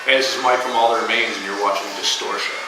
Hey, this is Mike from All That Remains, and you're watching Distortia.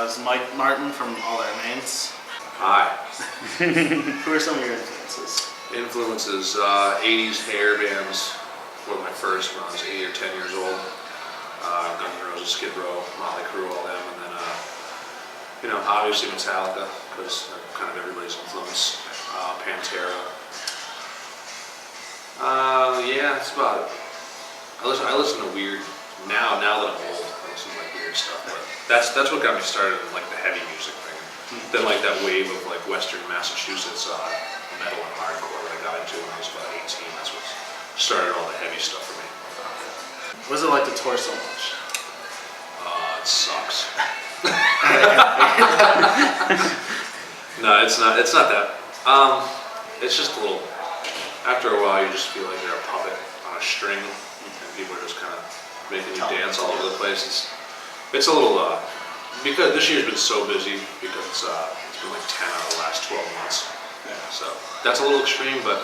This is Mike Martin from All That Remains. Hi. Who are some of your influences? Influences, 80s hair bands were my first when I was 8 or 10 years old. Guns N' Roses, Skid Row, Motley Crue, all them, and then, obviously Metallica, because kind of everybody's influence. Pantera. Yeah, that's about it. I listen to weird, now that I'm old, I listen to like weird stuff, but that's what got me started in like the heavy music thing. Then like that wave of like Western Massachusetts metal and hardcore that I got into when I was about 18, that's what started all the heavy stuff for me. What is it like to tour so much? It sucks. No, it's not that. It's just a little, after a while you just feel like you're a puppet on a string and people are just kind of making you dance all over the place. It's a little, because this year's been so busy because it's been like 10 out of the last 12 months. Yeah. So that's a little extreme, but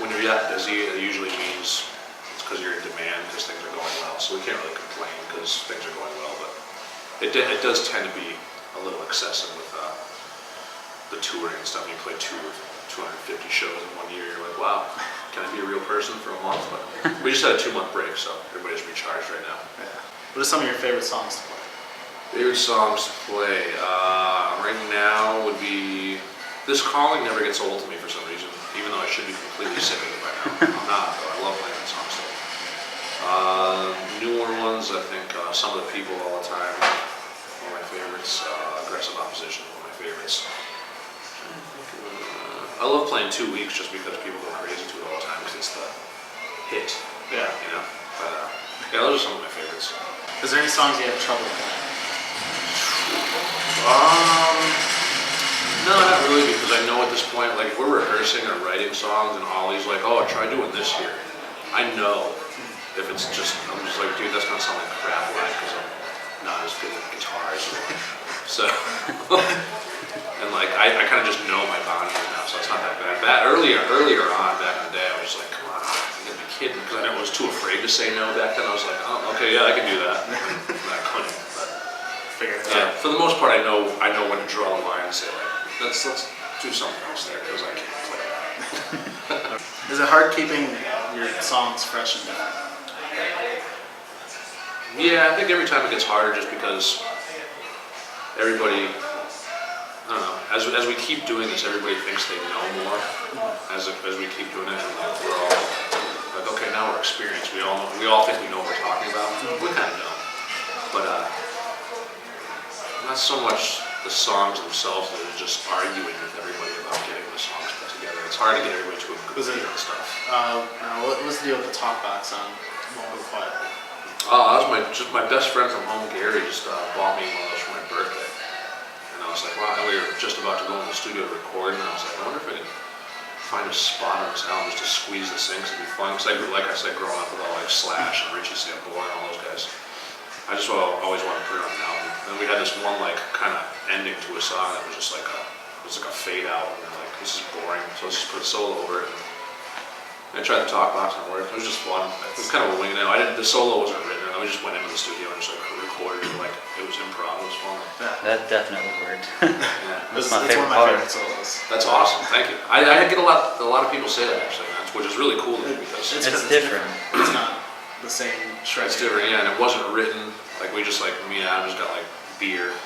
when you're that busy, it usually means it's because you're in demand because things are going well. So we can't really complain because things are going well, but it does tend to be a little excessive with the touring and stuff. You play 250 shows in 1 year. You're like, wow, can I be a real person for a month? But we just had a 2-month break, so everybody's recharged right now. Yeah. What are some of your favorite songs to play? Favorite songs to play right now would be this calling never gets old to me for some reason, even though I should be completely sick of it by now. I'm not, though. I love playing that song still. Newer ones, I think Some of the People All the Time, one of my favorites. Aggressive Opposition, one of my favorites. I love playing 2 Weeks just because people go crazy to it all the time because it's the hit. Yeah. You know? But yeah, those are some of my favorites. Is there any songs you have trouble playing? No, not really, because I know at this point, like, if we're rehearsing or writing songs and Ollie's like, oh, try doing this here. I know if it's just, I'm just like, dude, that's gonna sound like crap live because I'm not as good with guitar as you are. So, and like, I kind of just know my boundaries now, so it's not that bad. Earlier on, back in the day, I was just like, come on, you're gonna be kidding, because I was too afraid to say no back then. I was like, oh, okay, yeah, I can do that. And I couldn't, but Figure it yeah, out. for the most part, I know when to draw the line and say, like, let's do something else there, because I can't play that. Is it hard keeping your songs fresh and different? Yeah, I think every time it gets harder just because everybody, I don't know, as we keep doing this, everybody thinks they know more as we keep doing it, and like, we're all like, okay, now we're experienced, we all think we know what we're talking about. We kind of know, but not so much the songs themselves, that are just arguing with everybody about getting the songs put together. It's hard to get everybody to agree on stuff. What was the deal with the talk box on Won't Go Quiet? Oh, that was my best friend from home, Gary, just bought me one of those for my birthday. And I was like, wow, and we were just about to go in the studio to record, and I was like, I wonder if I can find a spot on this album just to squeeze this in, because it'd be fun. Because like I said, growing up with all like Slash and Richie Sambora and all those guys, I just always wanted to put it on an album. And we had this one like kind of ending to a song that was just like a fade out, and they're like, this is boring, so let's just put a solo over it. I tried the talk box and it worked. It was just fun. It was kind of a wing it out. The solo wasn't written. We just went into the studio and just like recorded it, like it was improv. It was fun. Yeah. That definitely worked. Yeah. That's It's my one favorite of my part. favorite solos. That's awesome. Thank you. I get a lot of people say that actually, which is really cool to me because It's 'cause different. It's not the same shred. it's different. Yeah, and it wasn't written. Like we just like me and Adam just got like beer,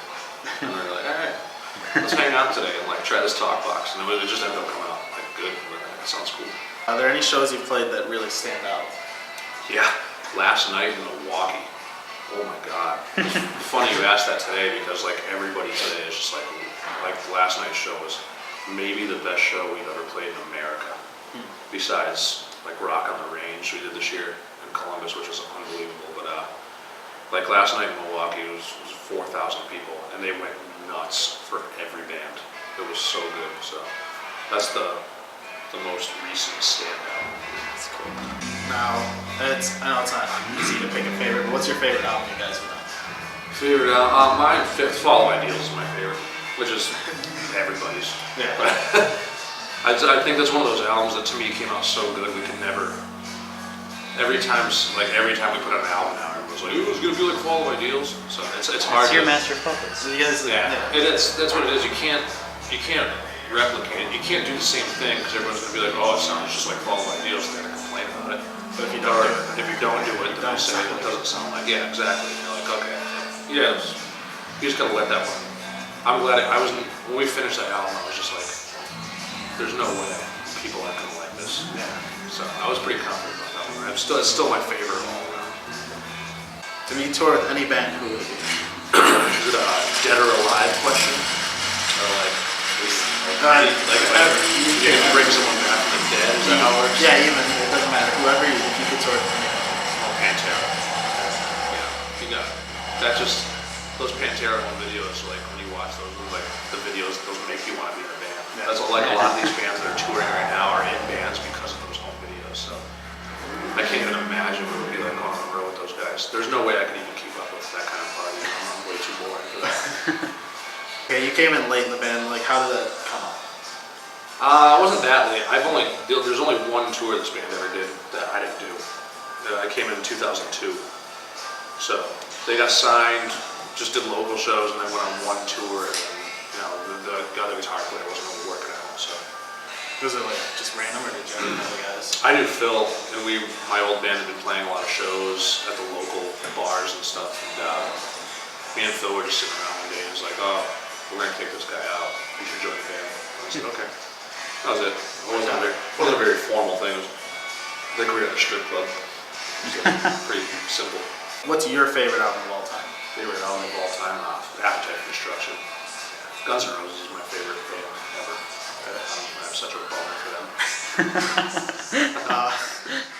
and we were like, all right, let's hang out today and like try this talk box, and it just ended up coming out like good. We're like, that sounds cool. Are there any shows you've played that really stand out? Yeah, last night in Milwaukee. Oh my God. Funny you asked that today because like everybody today is just like last night's show was maybe the best show we've ever played in America. Besides like Rock on the Range we did this year in Columbus, which was unbelievable. But like last night in Milwaukee it was 4,000 people and they went nuts for every band. It was so good. So that's the most recent standout. That's cool. Now, I know it's not easy to pick a favorite, but what's your favorite album you guys have done? Favorite album? Mine, Fall of Ideals is my favorite, which is everybody's. Yeah. But I think that's one of those albums that to me came out so good we could never. Every time we put out an album now, everyone's like, "Ooh, it's gonna be like Fall of Ideals." So it's hard. It's your to, master of puppets. So you guys, That's what it is. You can't replicate it. You can't do the same thing because everyone's gonna be like, "Oh, it sounds just like Fall of Ideals." And they're gonna complain about it. But if you Or don't do it, if you don't do it, then they say it doesn't sound like. Yeah, exactly. And you're like, okay, yeah, you just gotta let that one. I'm glad when we finished that album, I was just like, there's no way people aren't gonna like this. yeah. So I was pretty confident about that one. It's still my favorite all around. To me, tour with any band, who would it be? Is it a dead or alive question? Or like if you can bring someone back from the dead, is that how it works? Yeah, even it doesn't matter. Whoever if you could tour with anyone. Oh, Pantera. Yeah, you got it. That just, those Pantera home videos, like when you watch those, like the videos, those make you want to be in a band. Yeah. That's like a lot of these bands that are touring right now are in bands because of those home videos. So I can't even imagine what it would be like going on the road with those guys. There's no way I could even keep up with that kind of party. I'm way too boring for that. Okay, you came in late in the band. Like, how did that come up? It wasn't that late. There's only one tour this band ever did that I didn't do. I came in 2002. So they got signed, just did local shows, and then went on one tour. And then, the other guitar player wasn't really working out. So Was it like just random, or did you ever know the guys? I knew Phil, and my old band had been playing a lot of shows at the local bars and stuff. And me and Phil were just sitting around one day, and it was like, oh, we're gonna kick this guy out. You should join the band. I was I said, okay. That was it. It wasn't a very formal thing. It was like we were at a strip club. So pretty simple. What's your favorite album of all time? Favorite album of all time? Appetite for Destruction. Guns N' Roses is my favorite band ever. I have such a bummer for them.